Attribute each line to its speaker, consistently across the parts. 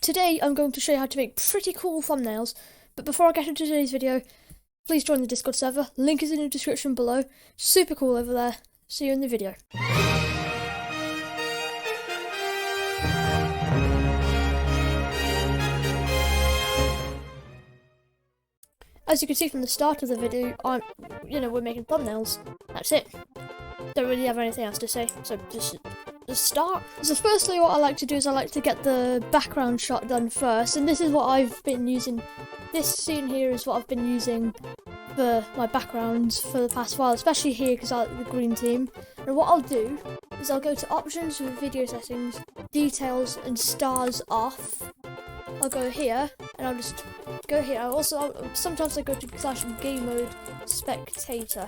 Speaker 1: Today I'm going to show you how to make pretty cool thumbnails, but before I get into today's video, please join the Discord server, link is in the description below. Super cool over there. See you in the video. As you can see from the start of the video, we're making thumbnails. That's it. Don't really have anything else to say, so just start. So firstly, what I like to do is I like to get the background shot done first, and this is what I've been using. This scene here is what I've been using for my backgrounds for the past while, especially here because I like the green theme. And what I'll do is I'll go to options with video settings, details and stars off. I'll go here and I'll just go here. Sometimes I go to game mode spectator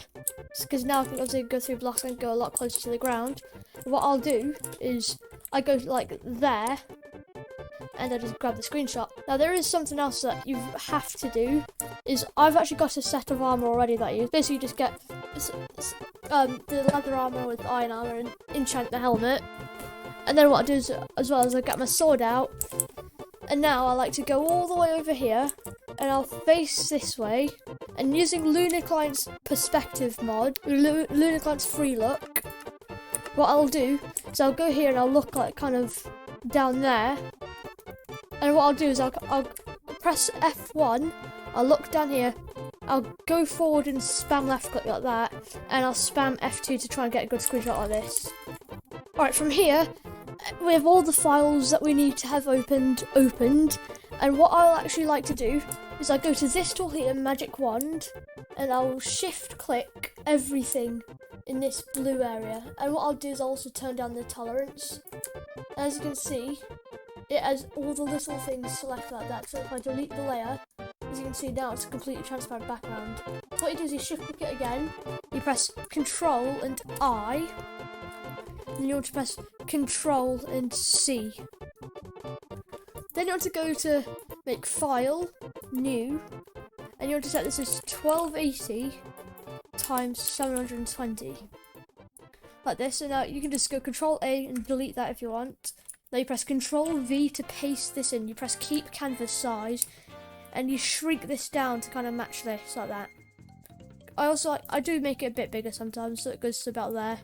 Speaker 1: because now as I go through blocks I can go a lot closer to the ground. And what I'll do is I go like there and I just grab the screenshot. Now there is something else that you have to do, is I've actually got a set of armor already that I use. Basically you just get the leather armor with iron armor and enchant the helmet. And then what I do is, as well as I get my sword out, and now I like to go all the way over here and I'll face this way, and using Lunar Client's perspective mod, Lunar Client's free look, what I'll do is I'll go here and I'll look like kind of down there, and what I'll do is I'll press F1, I'll look down here, I'll go forward and spam left click like that, and I'll spam F2 to try and get a good screenshot of this. Alright, from here we have all the files that we need to have opened, and what I'll actually like to do is I go to this tool here, magic wand, and I'll shift click everything in this blue area, and what I'll do is I'll also turn down the tolerance. As you can see, it has all the little things selected like that, so if I delete the layer, as you can see now it's a completely transparent background. What you do is you shift click it again, you press Control and I, and you want to press Control and C. Then you want to go to make file, new, and you want to set this as 1280 times 720. Like this, and now you can just go Control A and delete that if you want. Now you press Control V to paste this in, you press keep canvas size, and you shrink this down to kind of match this, like that. I do make it a bit bigger sometimes, so it goes to about there.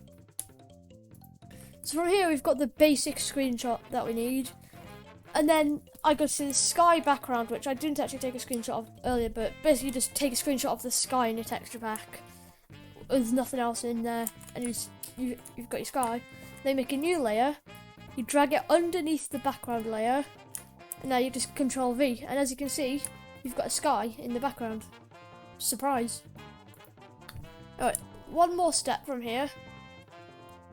Speaker 1: So from here we've got the basic screenshot that we need, and then I go to the sky background, which I didn't actually take a screenshot of earlier, but basically you just take a screenshot of the sky in your texture pack with nothing else in there, and you've got your sky. Then make a new layer, you drag it underneath the background layer, and now you just Control V, and as you can see you've got a sky in the background. Surprise. Alright, one more step from here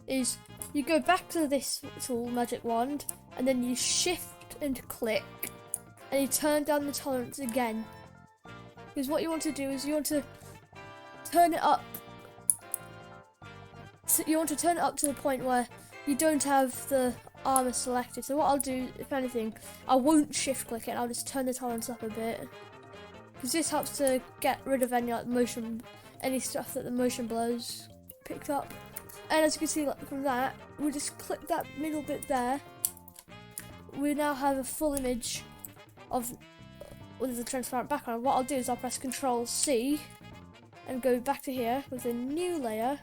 Speaker 1: is you go back to this tool, magic wand, and then you shift and click, and you turn down the tolerance again. Because what you want to do is you want to turn it up. You want to turn it up to the point where you don't have the armor selected. So what I'll do, if anything, I won't shift click it. I'll just turn the tolerance up a bit, because this helps to get rid of any stuff that the motion blur's picked up. And as you can see from that, we just click that middle bit there. We now have a full image with the transparent background. What I'll do is I'll press Control C and go back to here with a new layer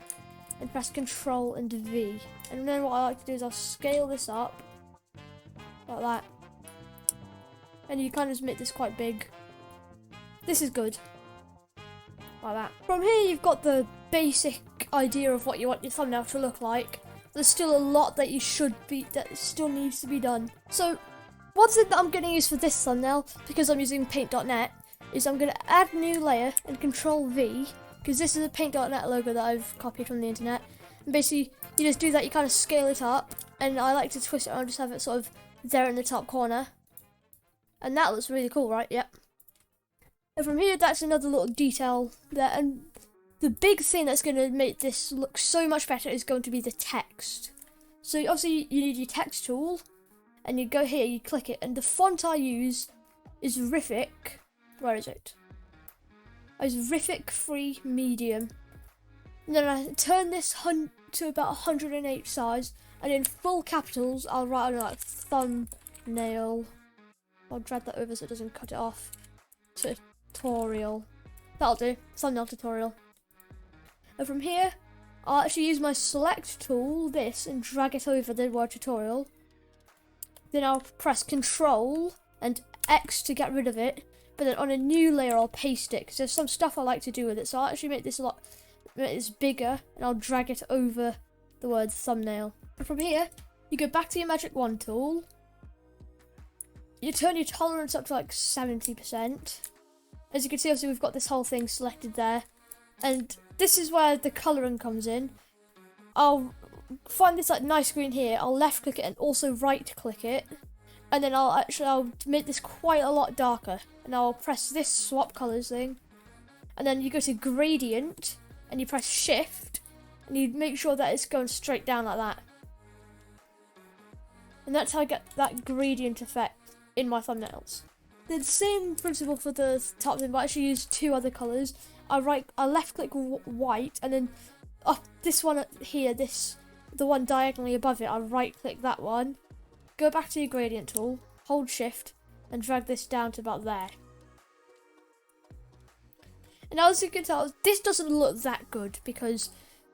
Speaker 1: and press Control and V. And then what I like to do is I'll scale this up like that. And you kind of make this quite big. This is good. Like that. From here you've got the basic idea of what you want your thumbnail to look like. There's still a lot that still needs to be done. So one thing that I'm going to use for this thumbnail, because I'm using paint.net, is I'm going to add new layer and Control V, because this is a paint.net logo that I've copied from the internet. And basically you just do that, you kind of scale it up, and I like to twist it around, just have it sort of there in the top corner. And that looks really cool, right? Yep. And from here, that's another little detail there. And the big thing that's going to make this look so much better is going to be the text. So obviously you need your text tool, and you go here, you click it, and the font I use is Rific. Where is it? It's Rific Free Medium. And then I turn this to about 108 size, and in full capitals I'll write on like thumbnail I'll drag that over so it doesn't cut it off. Tutorial. That'll do. Thumbnail tutorial. And from here, I'll actually use my select tool, this, and drag it over the word tutorial. Then I'll press Control and X to get rid of it. But then on a new layer, I'll paste it because there's some stuff I like to do with it. So I'll actually make this bigger, and I'll drag it over the word thumbnail. And from here, you go back to your Magic Wand tool. You turn your tolerance up to like 70%. As you can see, obviously we've got this whole thing selected there. And this is where the colouring comes in. I'll find this like nice green here. I'll left click it and also right click it. And then I'll make this quite a lot darker. And I'll press this swap colours thing. And then you go to gradient and you press shift. And you make sure that it's going straight down like that. And that's how I get that gradient effect in my thumbnails. The same principle for the top thing, but I actually use two other colours. I left click white, and then this one here, the one diagonally above it, I right click that one. Go back to your gradient tool, hold shift, and drag this down to about there. And as you can tell, this doesn't look that good because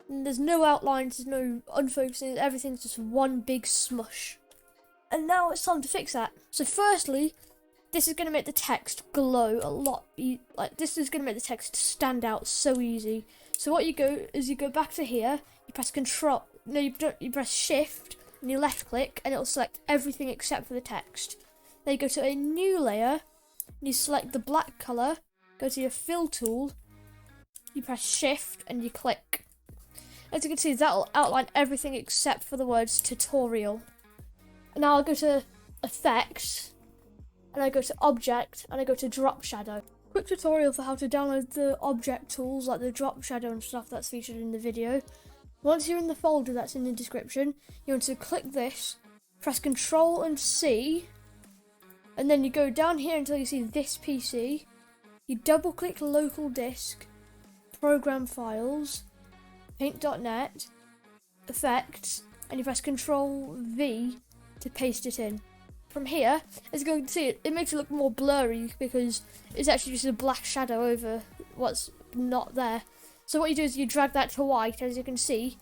Speaker 1: there's no outlines, there's no unfocusing, everything's just one big smush. And now it's time to fix that. So firstly, this is going to make the text glow a lot. This is going to make the text stand out so easy. So what you go is you go back to here, you press Control, no, you press Shift, and you left click, and it'll select everything except for the text. Then you go to a new layer, and you select the black colour, go to your Fill tool, you press Shift, and you click. As you can see, that'll outline everything except for the words tutorial. And now I'll go to Effects, and I go to Object, and I go to Drop Shadow. Quick tutorial for how to download the object tools like the Drop Shadow and stuff that's featured in the video. Once you're in the folder that's in the description, you want to click this, press Ctrl and C, and then you go down here until you see this PC. You double click Local Disk, Program Files, Paint.net, Effects, and you press Ctrl V to paste it in. From here, as you can see, it makes it look more blurry because it's actually just a black shadow over what's not there. So what you do is you drag that to white. As you can see,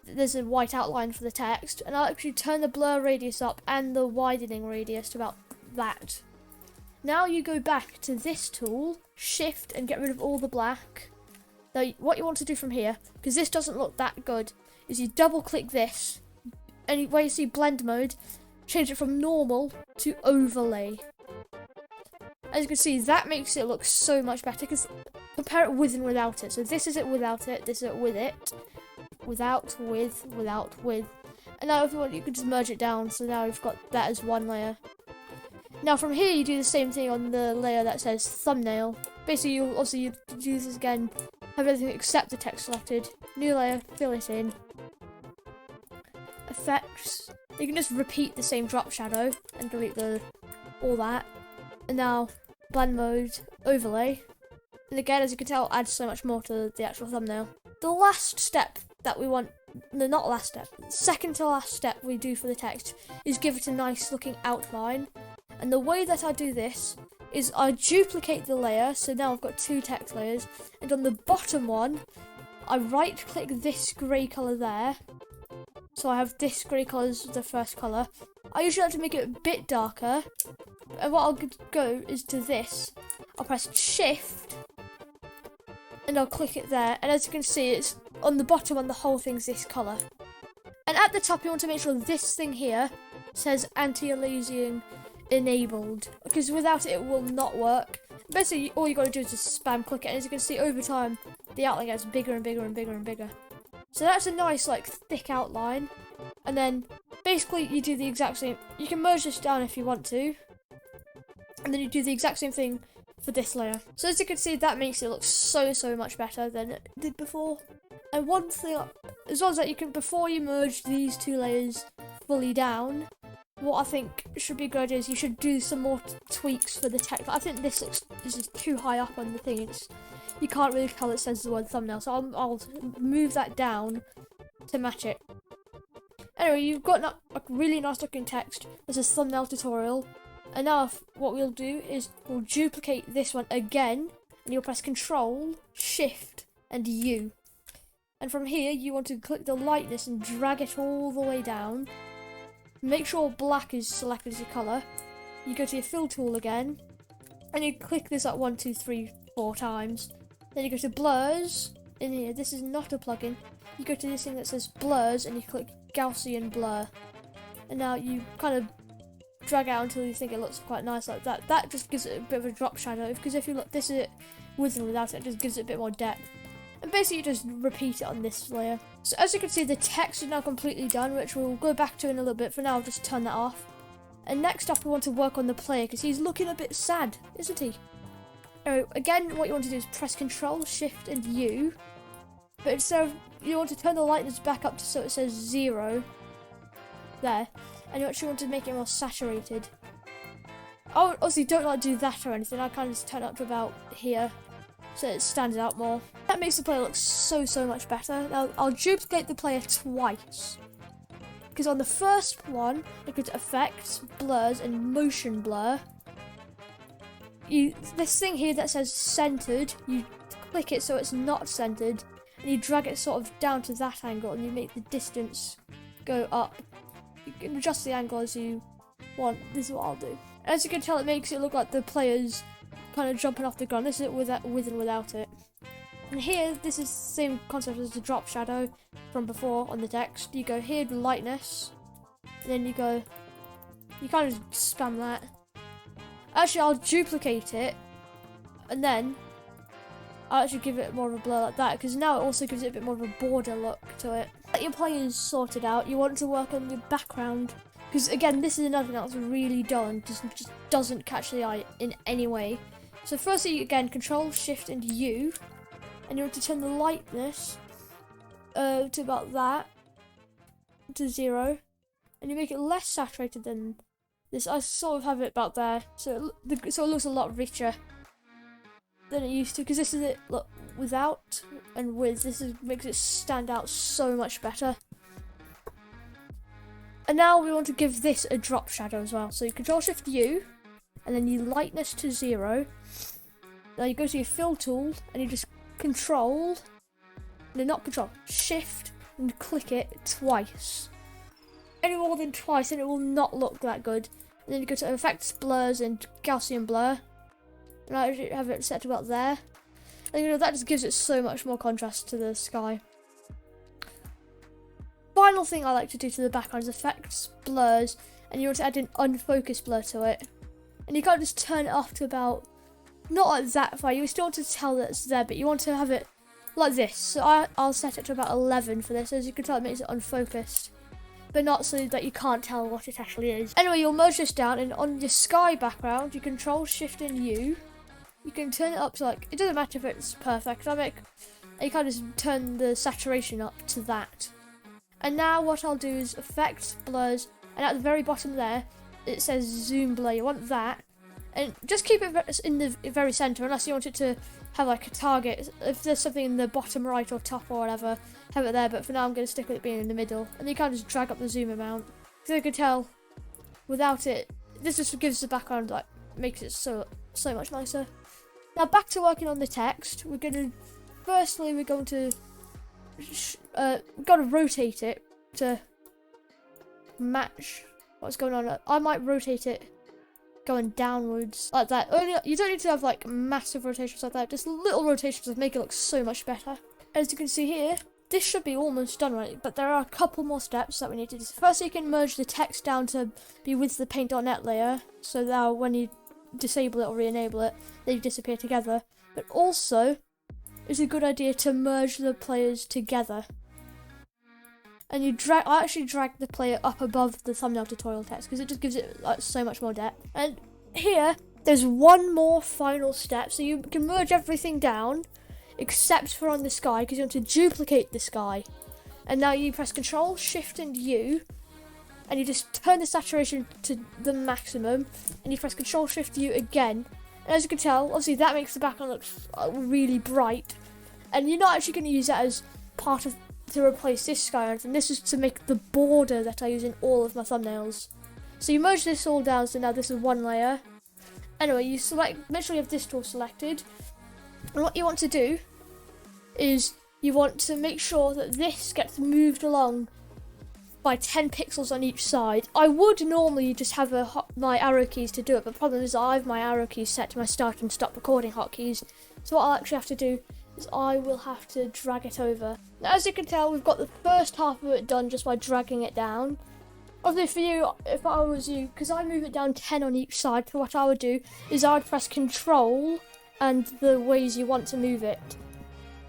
Speaker 1: there's a white outline for the text, and I'll actually turn the blur radius up and the widening radius to about that. Now you go back to this tool, shift, and get rid of all the black. Now what you want to do from here, because this doesn't look that good, is you double click this, and where you see blend mode, change it from normal to overlay. As you can see, that makes it look so much better because compare it with and without it. So this is it without it, this is it with it, without, with, without, with. And now if you want, you can just merge it down. So now we've got that as one layer. Now from here, you do the same thing on the layer that says thumbnail. Basically, you do this again, have everything except the text selected. New layer, fill it in. Effects. You can just repeat the same drop shadow and delete all that. And now blend mode, overlay. And again, as you can tell, adds so much more to the actual thumbnail. The last step that we want, no, not last step, second to last step we do for the text is give it a nice looking outline. And the way that I do this is I duplicate the layer, so now I've got two text layers. And on the bottom one, I right click this grey colour there. So I have this grey colour as the first colour. I usually like to make it a bit darker. And what I'll go is to this. I'll press shift. And I'll click it there. And as you can see, it's on the bottom and the whole thing's this colour. And at the top, you want to make sure this thing here says anti-aliasing enabled. Because without it, it will not work. Basically, all you got to do is just spam click it. And as you can see, over time, the outline gets bigger and bigger and bigger and bigger. So that's a nice, like, thick outline. And then, basically, you do the exact same. You can merge this down if you want to. And then you do the exact same thing for this layer. So as you can see, that makes it look so much better than it did before. And one thing, as well as that, you can, before you merge these two layers fully down, what I think should be a good idea is you should do some more tweaks for the text. I think this is just too high up on the thing. You can't really tell it says the word thumbnail, so I'll move that down to match it. Anyway, you've got a really nice looking text. This is thumbnail tutorial. And now what we'll do is we'll duplicate this one again, and you'll press Control, Shift, and U. And from here, you want to click the lightness and drag it all the way down. Make sure black is selected as your colour. You go to your fill tool again, and you click this like 1, 2, 3, 4 times. Then you go to blurs. In here, this is not a plugin. You go to this thing that says blurs, and you click Gaussian blur. And now you kind of drag out until you think it looks quite nice like that. That just gives it a bit of a drop shadow, because if you look, this is it with and without it, it just gives it a bit more depth. And basically you just repeat it on this layer. So as you can see, the text is now completely done, which we'll go back to in a little bit. For now, I'll just turn that off. And next up, we want to work on the player, because he's looking a bit sad, isn't he? Again, what you want to do is press Control, Shift, and U. But instead of, you want to turn the lightness back up to so it says 0. There. And you actually want to make it more saturated. Oh, obviously don't like do that or anything. I kind of just turn it up to about here, so it stands out more. That makes the player look so much better. Now I'll duplicate the player twice, because on the first one, I go to Effects, Blurs, and Motion Blur. This thing here that says centered, you click it so it's not centered, and you drag it sort of down to that angle, and you make the distance go up. You can adjust the angle as you want. This is what I'll do. As you can tell, it makes it look like the player's kind of jumping off the ground. This is it with and without it. And here, this is the same concept as the drop shadow from before on the text. You go here to lightness, and then you kind of spam that. Actually, I'll duplicate it, and then I'll actually give it more of a blur like that, because now it also gives it a bit more of a border look to it. Let your players sorted out. You want to work on your background, because again, this is another thing that's really dull and just doesn't catch the eye in any way. So firstly, again, Control, Shift, and U, and you want to turn the lightness to about that, to 0, and you make it less saturated than this. I sort of have it about there, so it looks a lot richer than it used to, because this is it. Look, without and with, makes it stand out so much better. And now we want to give this a drop shadow as well. So you Control Shift U, and then you lightness to 0. Now you go to your fill tool, and you just Control, no, not Control, Shift, and click it twice. Any more than twice, and it will not look that good. And then you go to Effects, Blurs, and Gaussian Blur. And I have it set to about there. And that just gives it so much more contrast to the sky. Final thing I like to do to the background is Effects, Blurs, and you want to add an unfocused blur to it. And you can't just turn it off to about, not like that far, you still want to tell that it's there, but you want to have it like this. So I'll set it to about 11 for this. As you can tell, it makes it unfocused, but not so that you can't tell what it actually is. Anyway, you'll merge this down, and on your sky background, you Control, Shift, and U. You can turn it up to like, it doesn't matter if it's perfect, you can't just turn the saturation up to that. And now what I'll do is Effects, Blurs, and at the very bottom there, it says Zoom Blur. You want that, and just keep it in the very centre, unless you want it to have like a target. If there's something in the bottom right or top or whatever, have it there, but for now I'm going to stick with it being in the middle. And you can't just drag up the zoom amount. So you can tell, without it, this just gives the background, like, makes it so much nicer. Now back to working on the text. We're going to rotate it to match what's going on. I might rotate it going downwards like that. You don't need to have like massive rotations like that, just little rotations that make it look so much better. As you can see here, this should be almost done right, but there are a couple more steps that we need to do. First, you can merge the text down to be with the paint.net layer, so now when you disable it or re-enable it, they disappear together. But also, it's a good idea to merge the players together. And I actually drag the player up above the thumbnail tutorial text, because it just gives it like so much more depth. And here, there's one more final step, so you can merge everything down, except for on the sky, because you want to duplicate the sky. And now you press Control, Shift, and U, and you just turn the saturation to the maximum, and you press Control, Shift, U again. And as you can tell, obviously that makes the background look really bright. And you're not actually going to use that as part of to replace this sky or anything. This is to make the border that I use in all of my thumbnails. So you merge this all down, so now this is one layer. Anyway, you select, make sure you have this tool selected. And what you want to do is you want to make sure that this gets moved along by 10 pixels on each side. I would normally just have my arrow keys to do it, but the problem is I have my arrow keys set to my start and stop recording hotkeys. So what I'll actually have to do is I will have to drag it over. Now, as you can tell, we've got the first half of it done just by dragging it down. Obviously for you, if I was you, because I move it down 10 on each side, so what I would do is I would press Control and the ways you want to move it.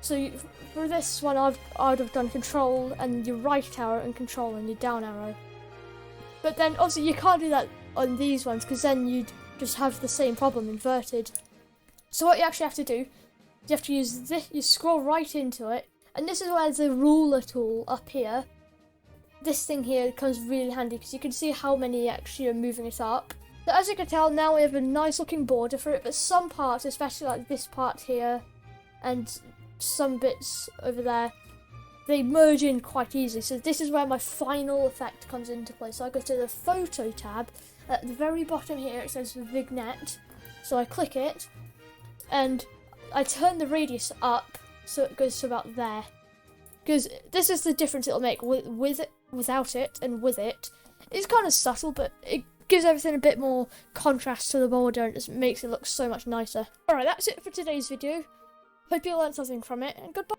Speaker 1: So for this one, I would have done Control and your right arrow and Control and your down arrow. But then obviously you can't do that on these ones because then you'd just have the same problem inverted. So what you actually have to do, you have to use this, you scroll right into it, and this is where the ruler tool up here, this thing here comes really handy because you can see how many actually are moving it up. So as you can tell, now we have a nice looking border for it, but some parts, especially like this part here and some bits over there, they merge in quite easily. So this is where my final effect comes into play. So I go to the photo tab, at the very bottom here it says vignette, so I click it and I turn the radius up so it goes to about there, because this is the difference it'll make with it, without it, and with it. It's kind of subtle, but it gives everything a bit more contrast to the border and it makes it look so much nicer. Alright, that's it for today's video. Hope you learned something from it, and goodbye.